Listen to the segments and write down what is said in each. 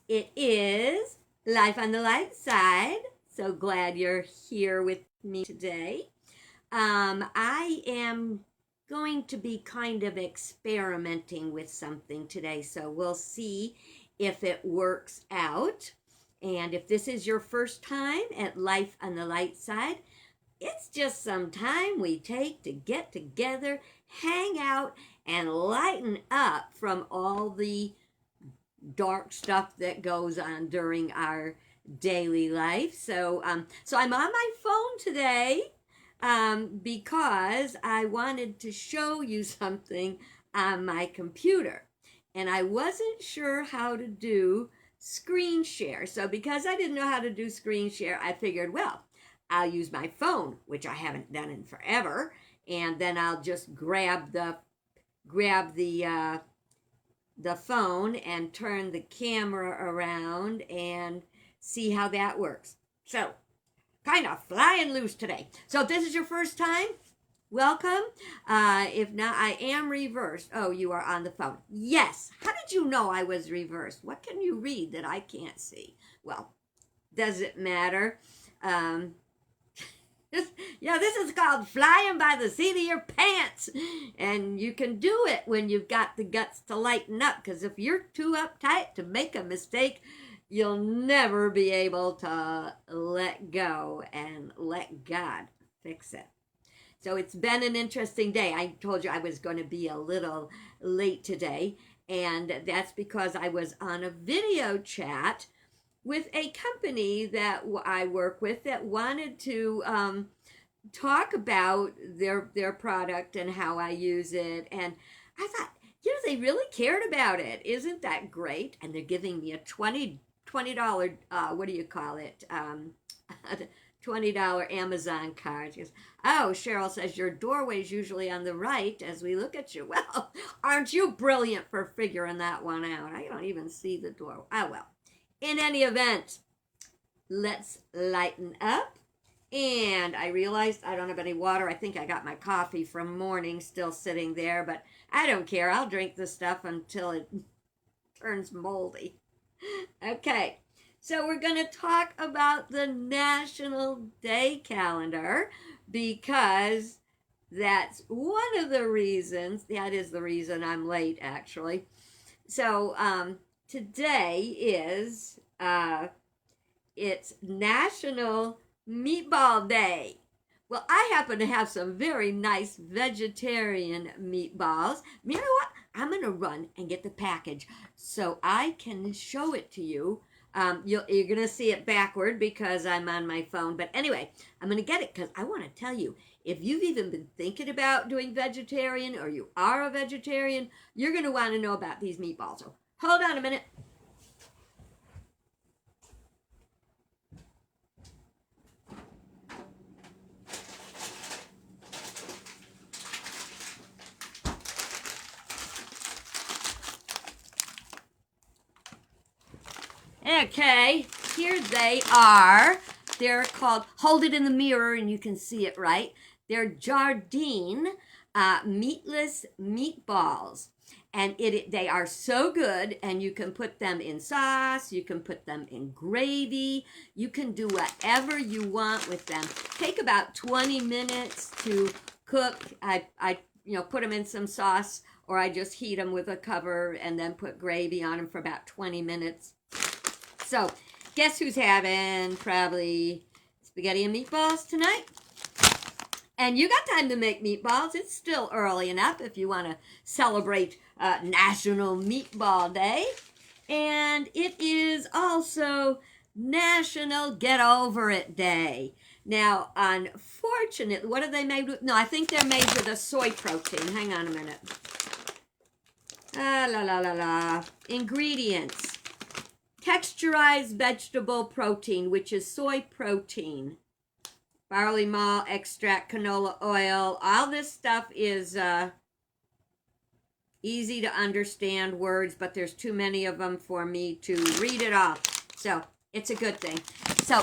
It is Life on the Light Side. So glad you're here with me today. I am going to be kind of experimenting with something today, so we'll see if it works out. And if this is your first time at Life on the Light Side, it's just some time we take to get together, hang out, and lighten up from all the dark stuff that goes on during our daily life. So I'm on my phone today because I wanted to show you something on my computer, and I wasn't sure how to do screen share. So because I didn't know how to do screen share, I figured, well, I'll use my phone, which I haven't done in forever, and then I'll just grab the phone and turn the camera around and see how that works. So, kind of flying loose today. So if this is your first time, welcome. If not, I am reversed. Oh, you are on the phone. Yes. How did you know I was reversed? What can you read that I can't see? Well, does it matter? This is called flying by the seat of your pants. And you can do it when you've got the guts to lighten up. Because if you're too uptight to make a mistake, you'll never be able to let go and let God fix it. So it's been an interesting day. I told you I was going to be a little late today. And that's because I was on a video chat with a company that I work with that wanted to talk about their product and how I use it. And I thought, they really cared about it. Isn't that great? And they're giving me a $20, what do you call it? $20 Amazon card. She goes, oh, Cheryl says your doorway's usually on the right as we look at you. Well, aren't you brilliant for figuring that one out? I don't even see the door. Oh, well. In any event, let's lighten up. And I realized I don't have any water. I think I got my coffee from morning still sitting there, but I don't care. I'll drink the stuff until it turns moldy. Okay, so we're going to talk about the National Day Calendar because that's one of the reasons. That is the reason I'm late, actually. So, today is it's National Meatball Day. Well, I happen to have some very nice vegetarian meatballs. You know what? I'm going to run and get the package so I can show it to you. You're going to see it backward because I'm on my phone. But anyway, I'm going to get it because I want to tell you, if you've even been thinking about doing vegetarian or you are a vegetarian, you're going to want to know about these meatballs. So hold on a minute. Okay, here they are. They're called, hold it in the mirror and you can see it right. They're Jardine meatless meatballs. And they are so good, and you can put them in sauce, you can put them in gravy, you can do whatever you want with them. Take about 20 minutes to cook. I put them in some sauce, or I just heat them with a cover and then put gravy on them for about 20 minutes. So, guess who's having probably spaghetti and meatballs tonight? And you got time to make meatballs. It's still early enough if you want to celebrate National Meatball Day. And it is also National Get Over It Day. Now, unfortunately, what are they made with? No, I think they're made with a soy protein. Hang on a minute. Ingredients. Texturized vegetable protein, which is soy protein. Barley malt extract, canola oil. All this stuff is easy to understand words, but there's too many of them for me to read it all. So it's a good thing. So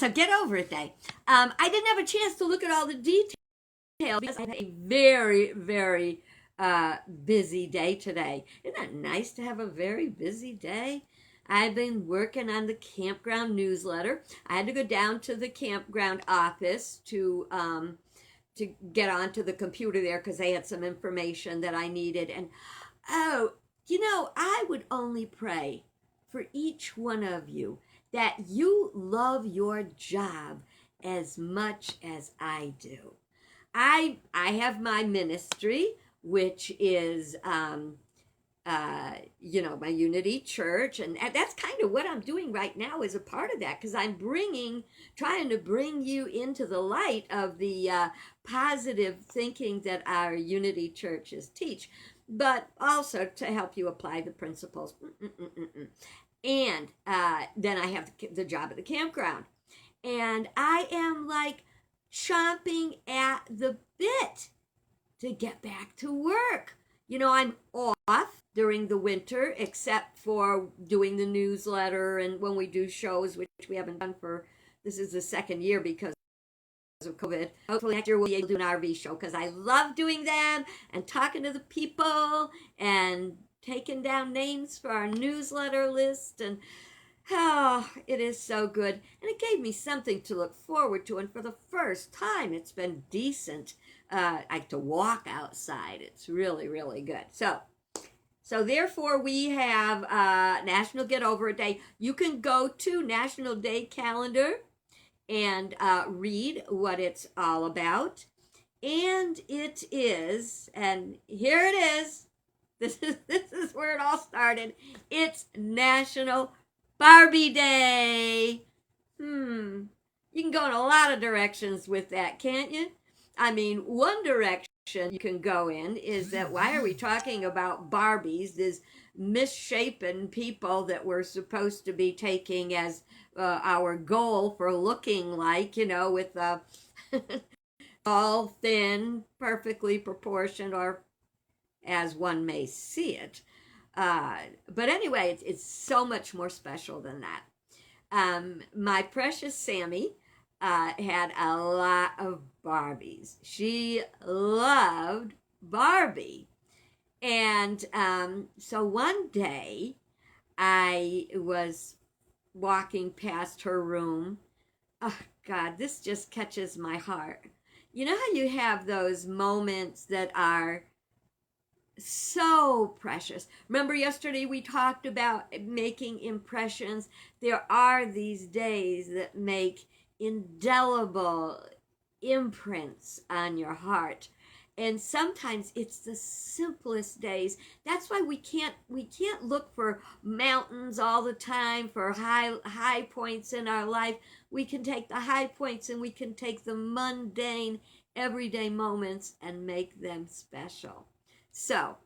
Get Over It Day. I didn't have a chance to look at all the details because I had a very, very busy day today. Isn't that nice to have a very busy day? I've been working on the campground newsletter. I had to go down to the campground office to get onto the computer there because they had some information that I needed. And oh, I would only pray for each one of you that you love your job as much as I do. I have my ministry, which is my Unity Church, and that's kind of what I'm doing right now as a part of that, because I'm trying to bring you into the light of the positive thinking that our Unity churches teach, but also to help you apply the principles. And then I have the job at the campground, and I am like chomping at the bit to get back to work. I'm off during the winter, except for doing the newsletter and when we do shows, which we haven't done this is the second year because of COVID. Hopefully next year we'll be able to do an RV show because I love doing them and talking to the people and taking down names for our newsletter list. And oh, it is so good. And it gave me something to look forward to. And for the first time, it's been decent like to walk outside. It's really, really good. So therefore, we have National Get Over It Day. You can go to National Day Calendar and read what it's all about. And it is, and here it is. This is where it all started. It's National Barbie Day. You can go in a lot of directions with that, can't you? I mean, one direction you can go in is that why are we talking about Barbies, these misshapen people that we're supposed to be taking as our goal for looking like, with all thin, perfectly proportioned, or as one may see it. But anyway, it's so much more special than that. My precious Sammy had a lot of Barbies. She loved Barbie. And so one day I was walking past her room. Oh, God, this just catches my heart. You know how you have those moments that are so precious. Remember yesterday we talked about making impressions. There are these days that make indelible imprints on your heart, and sometimes it's the simplest days. That's why we can't look for mountains all the time, for high points in our life. We can take the high points and we can take the mundane everyday moments and make them special. So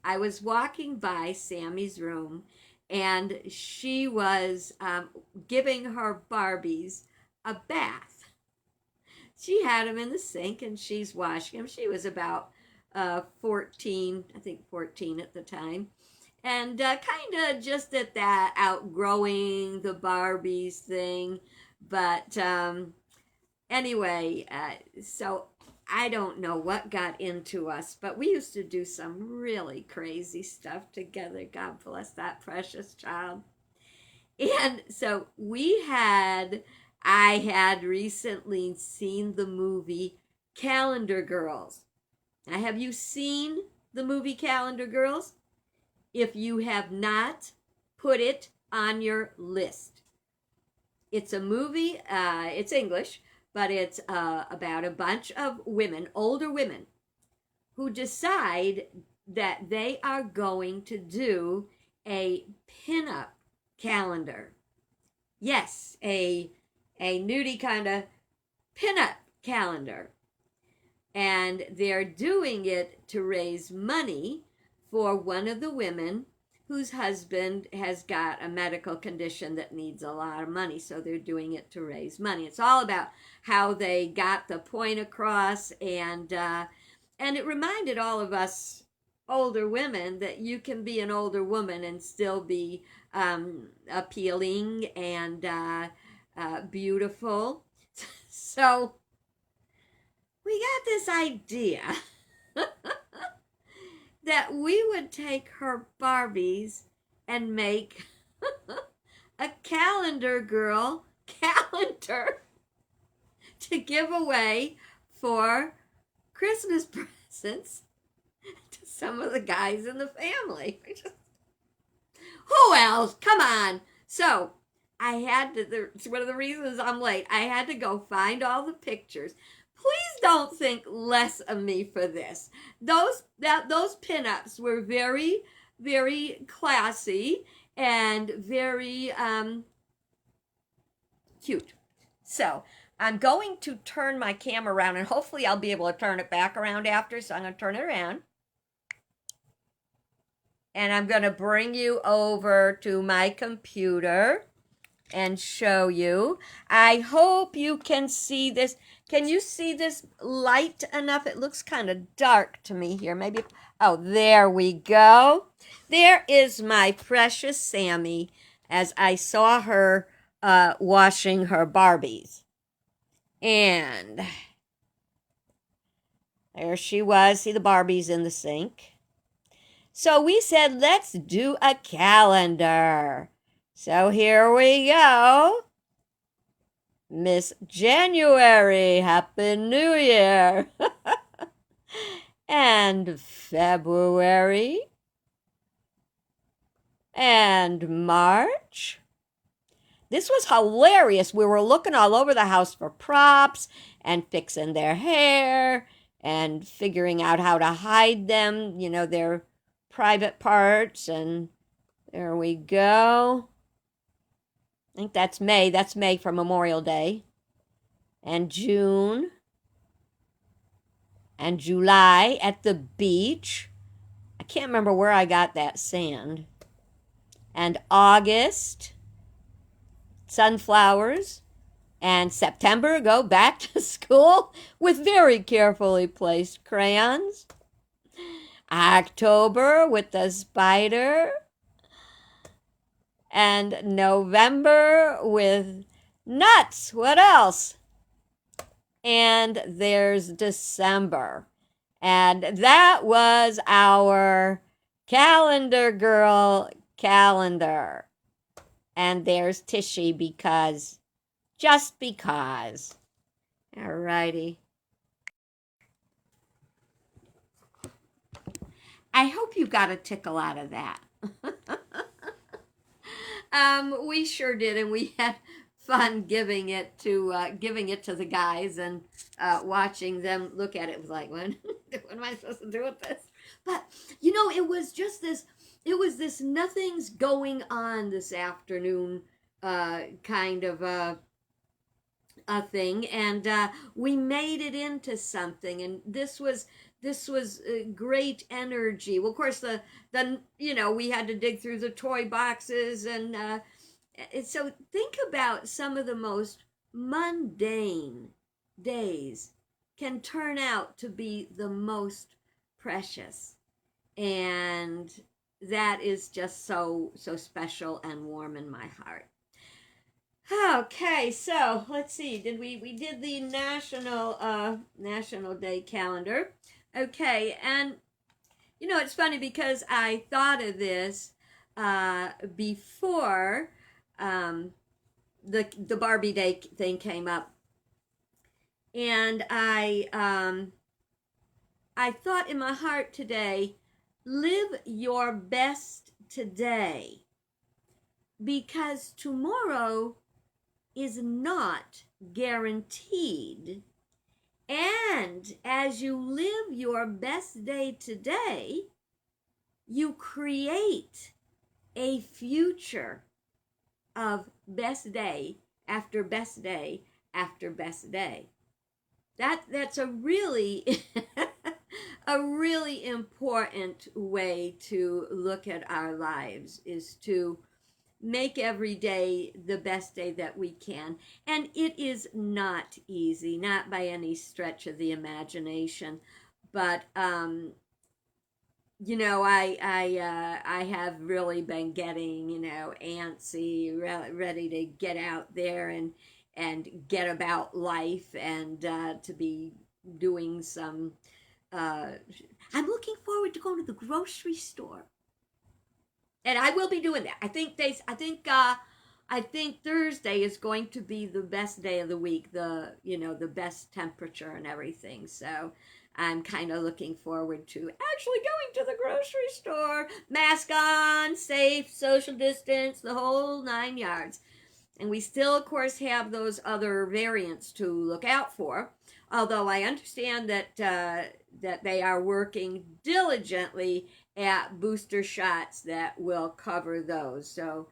I was walking by Sammy's room, and she was giving her Barbies a bath. She had them in the sink and she's washing them. She was about 14, I think 14 at the time. And kind of just at that outgrowing the Barbies thing. But anyway, so I don't know what got into us, but we used to do some really crazy stuff together. God bless that precious child. And so I had recently seen the movie Calendar Girls. Now, have you seen the movie Calendar Girls? If you have not, put it on your list. It's a movie, it's English, but it's about a bunch of women, older women, who decide that they are going to do a pinup calendar. Yes, a nudie kind of pinup calendar. And they're doing it to raise money for one of the women whose husband has got a medical condition that needs a lot of money. So they're doing it to raise money. It's all about how they got the point across, and it reminded all of us older women that you can be an older woman and still be appealing and beautiful. So we got this idea that we would take her Barbies and make a calendar, girl, calendar to give away for Christmas presents to some of the guys in the family. Who else? Come on. So I had to, it's one of the reasons I'm late. I had to go find all the pictures. Please don't think less of me for this. Those pinups were very, very classy and very cute. So I'm going to turn my camera around, and hopefully I'll be able to turn it back around after. So I'm going to turn it around. And I'm going to bring you over to my computer and show you. I hope you can see this. Can you see this light enough? It looks kind of dark to me here. Maybe, oh, there we go. There is my precious Sammy as I saw her washing her Barbies. And there she was. See the Barbies in the sink. So we said, let's do a calendar. So here we go. Miss January, Happy New Year. And February. And March. This was hilarious. We were looking all over the house for props and fixing their hair and figuring out how to hide them, you know, their private parts. And there we go. I think that's May. That's May for Memorial Day. And June. And July at the beach. I can't remember where I got that sand. And August. Sunflowers. And September, go back to school with very carefully placed crayons. October with the spider. And November with nuts. What else? And there's December. And that was our calendar girl calendar. And there's Tishy because, just because. Alrighty. I hope you got a tickle out of that. We sure did, and we had fun giving it to the guys and watching them look at it. It was like, what am I supposed to do with this? But you know, it was just this. It was this nothing's going on this afternoon kind of a thing, and we made it into something, and this was great energy. Well, of course, the you know, we had to dig through the toy boxes, and so think about some of the most mundane days can turn out to be the most precious, and that is just so special and warm in my heart. Okay, so let's see. We did the National Day calendar. Okay, and you know, it's funny because I thought of this before the Barbie Day thing came up, and I thought in my heart today, live your best today, because tomorrow is not guaranteed. And as you live your best day today, you create a future of best day after best day after best day. That's a really a really important way to look at our lives, is to make every day the best day that we can. And it is not easy, not by any stretch of the imagination. But you know, I have really been getting, you know, antsy, ready to get out there and get about life, and to be doing some. I'm looking forward to going to the grocery store. And I will be doing that. I think Thursday is going to be the best day of the week, the best temperature and everything. So I'm kind of looking forward to actually going to the grocery store. Mask on, safe, social distance, the whole 9 yards. And we still, of course, have those other variants to look out for. Although I understand that they are working diligently at booster shots that will cover those. So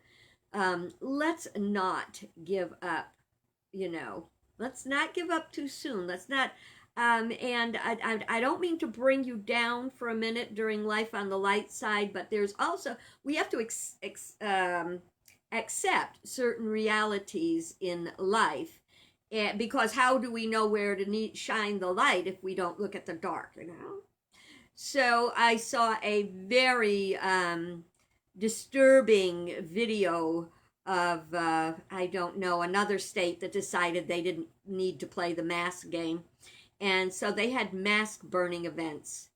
let's not give up. Let's not give up too soon. Let's not. And I don't mean to bring you down for a minute during Life on the Light side, but there's also, we have to accept certain realities in life. Because how do we know where to shine the light if we don't look at the dark, So I saw a very disturbing video of, I don't know, another state that decided they didn't need to play the mask game. And so they had mask burning events.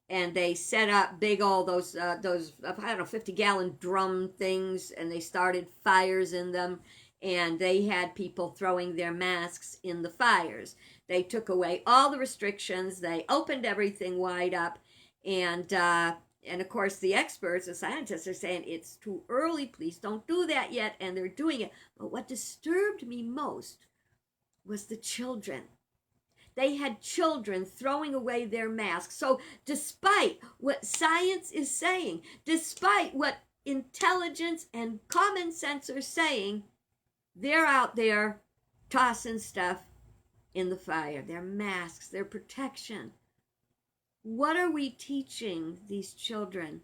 And they set up big, all those I don't know, 50-gallon drum things, and they started fires in them. And they had people throwing their masks in the fires. They took away all the restrictions. They opened everything wide up. And of course, the experts, the scientists are saying, it's too early. Please don't do that yet. And they're doing it. But what disturbed me most was the children. They had children throwing away their masks. So despite what science is saying, despite what intelligence and common sense are saying, they're out there tossing stuff in the fire. Their masks, their protection. What are we teaching these children?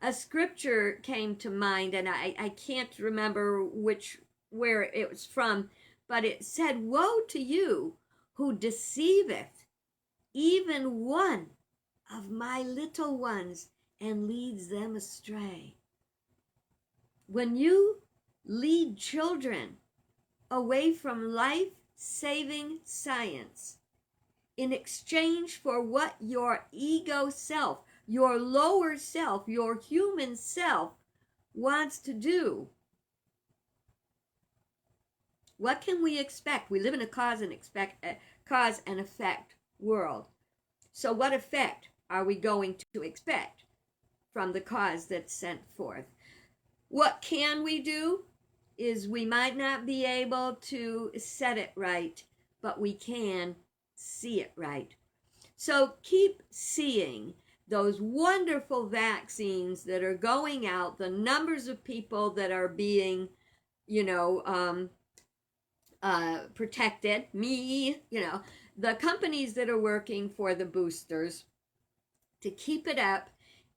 A scripture came to mind, and I can't remember where it was from, but it said, "Woe to you who deceiveth even one of my little ones and leads them astray." When you lead children away from life-saving science in exchange for what your ego self, your lower self, your human self wants to do, what can we expect? We live in a cause and effect world. So what effect are we going to expect from the cause that's sent forth? What can we do is we might not be able to set it right, but we can see it right. So keep seeing those wonderful vaccines that are going out, the numbers of people that are being, protected, the companies that are working for the boosters to keep it up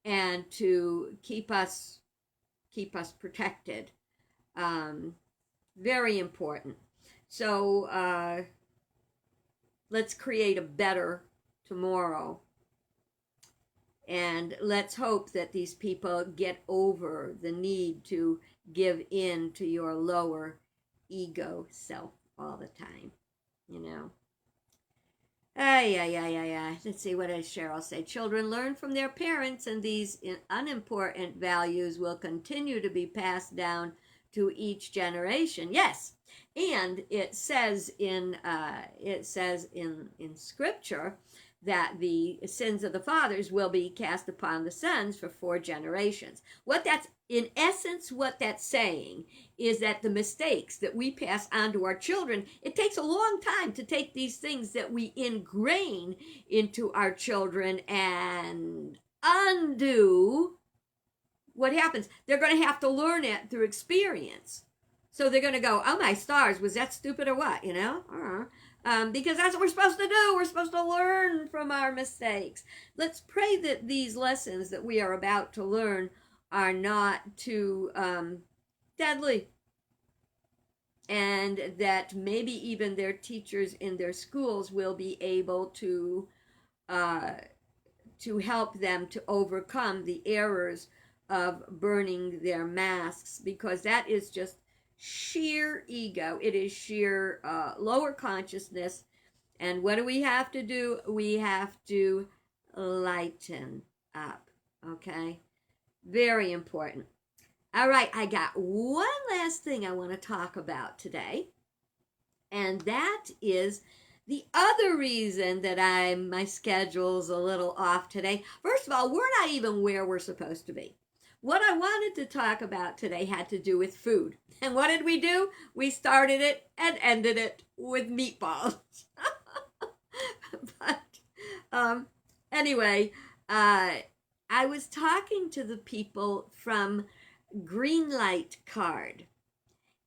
and to keep us protected. Very important. So let's create a better tomorrow. And let's hope that these people get over the need to give in to your lower ego self all the time, Let's see, what does Cheryl say? Children learn from their parents, and these unimportant values will continue to be passed down to each generation. Yes, and it says in Scripture that the sins of the fathers will be cast upon the sons for 4 generations. In essence, what that's saying is that the mistakes that we pass on to our children, it takes a long time to take these things that we ingrain into our children and undo. What happens? They're going to have to learn it through experience. So they're going to go, oh my stars, was that stupid or what, because that's what we're supposed to do. We're supposed to learn from our mistakes. Let's pray that these lessons that we are about to learn are not too deadly, and that maybe even their teachers in their schools will be able to help them to overcome the errors of burning their masks, because that is just sheer ego. It is sheer lower consciousness. And what do we have to do? We have to lighten up. Okay? Very important. All right, I got one last thing I want to talk about today, and that is the other reason that my schedule's a little off today. First of all, we're not even where we're supposed to be. What I wanted to talk about today had to do with food. And what did we do? We started it and ended it with meatballs. but anyway, I was talking to the people from Greenlight Card.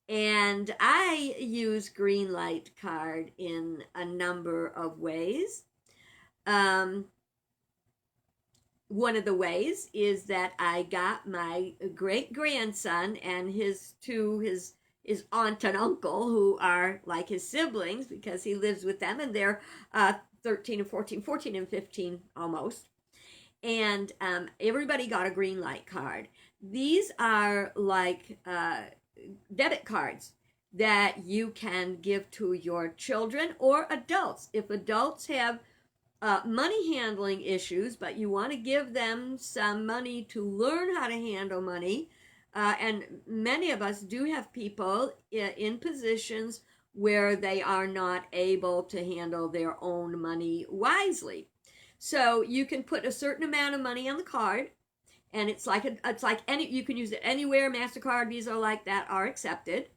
And I use Greenlight Card in a number of ways. Um, One of the ways is that I got my great grandson and his aunt and uncle, who are like his siblings because he lives with them, and they're 13 and 14, 14 and 15 almost. And everybody got a Greenlight Card. These are like debit cards that you can give to your children or adults. If adults have money handling issues, but you want to give them some money to learn how to handle money, and many of us do have people in positions where they are not able to handle their own money wisely. So you can put a certain amount of money on the card, and it's like any, you can use it anywhere. MasterCard, Visa, like that are accepted,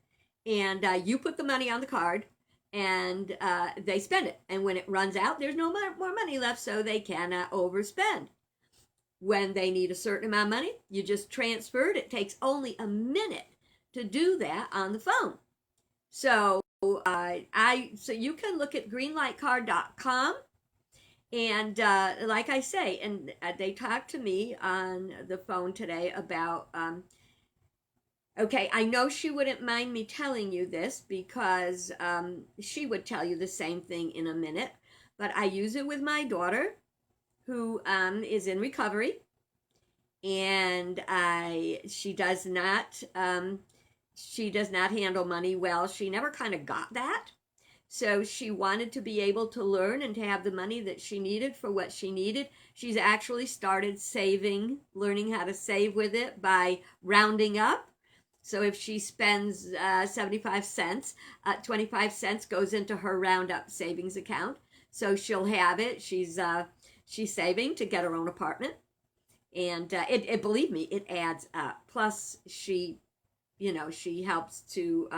and you put the money on the card, and they spend it. And when it runs out, there's no more money left, so they cannot overspend. When they need a certain amount of money, you just transfer it. It takes only a minute to do that on the phone. So so you can look at greenlightcard.com. And like I say, and they talked to me on the phone today about, okay, I know she wouldn't mind me telling you this because she would tell you the same thing in a minute, but I use it with my daughter who is in recovery, and she does not handle money well. She never kind of got that. So she wanted to be able to learn and to have the money that she needed for what she needed. She's actually started saving, learning how to save with it by rounding up. So if she spends 75 cents, 25 cents goes into her roundup savings account. So she'll have it. She's saving to get her own apartment. And believe me, it adds up. Plus she helps to...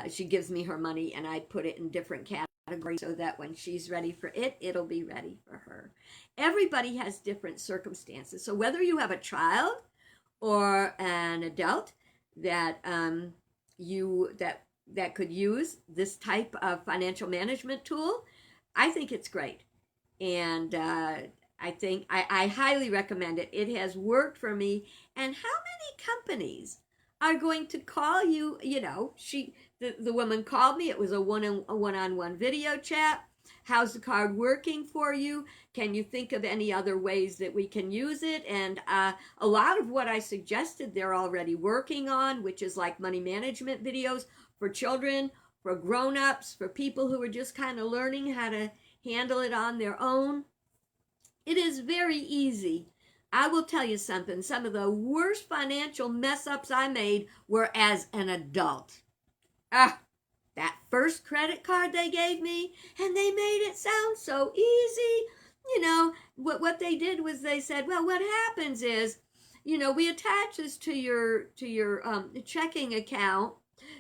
she gives me her money, and I put it in different categories so that when she's ready for it, it'll be ready for her. Everybody has different circumstances. So whether you have a child or an adult that that could use this type of financial management tool, I think it's great. And I think I highly recommend it. It has worked for me. And how many companies are going to call you? The woman called me. It was a one-on-one video chat. How's the card working for you? Can you think of any other ways that we can use it? And a lot of what I suggested they're already working on, which is like money management videos for children, for grown-ups, for people who are just kind of learning how to handle it on their own. It is very easy. I will tell you something. Some of the worst financial mess-ups I made were as an adult. That first credit card they gave me, and they made it sound so easy. What they did was they said, well, what happens is, we attach this to your checking account.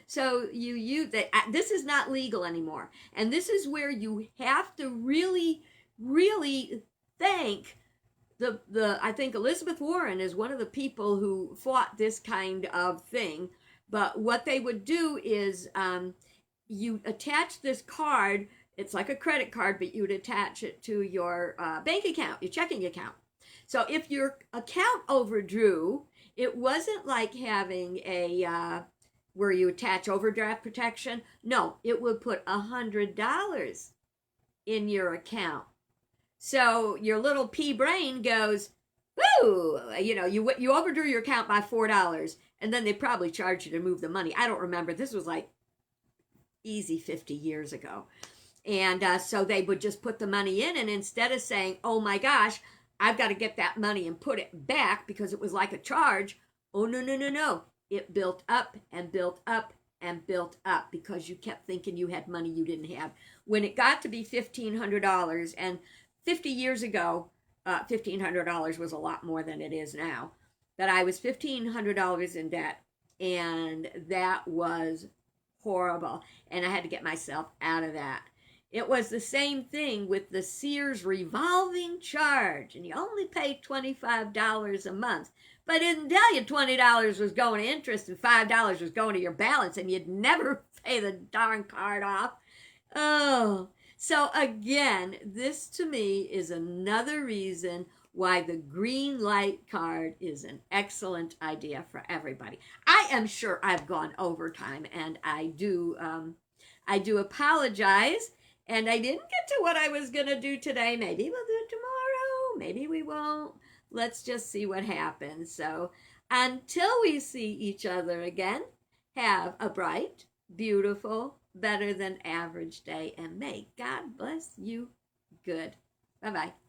So you use that. This is not legal anymore. And this is where you have to really, really thank I think Elizabeth Warren is one of the people who fought this kind of thing. But what they would do is you attach this card. It's like a credit card, but you would attach it to your bank account, your checking account. So if your account overdrew, it wasn't like having a where you attach overdraft protection. No, it would put $100 in your account. So your little pea brain goes, woo, you overdrew your account by $4, and then they probably charged you to move the money. I don't remember. This was like easy 50 years ago. And so they would just put the money in, and instead of saying, oh my gosh, I've got to get that money and put it back because it was like a charge, Oh, no, no, no, no. It built up and built up and built up because you kept thinking you had money you didn't have. When it got to be $1,500, and 50 years ago, $1,500 was a lot more than it is now, that I was $1,500 in debt, and that was horrible, and I had to get myself out of that. It was the same thing with the Sears revolving charge, and you only paid $25 a month. But it didn't tell you $20 was going to interest and $5 was going to your balance, and you'd never pay the darn card off. Oh, so again, this to me is another reason why the green light card is an excellent idea for everybody. I am sure I've gone overtime, and I do apologize. And I didn't get to what I was going to do today. Maybe we'll do it tomorrow. Maybe we won't. Let's just see what happens. So until we see each other again, have a bright, beautiful, better than average day. And may God bless you good. Bye-bye.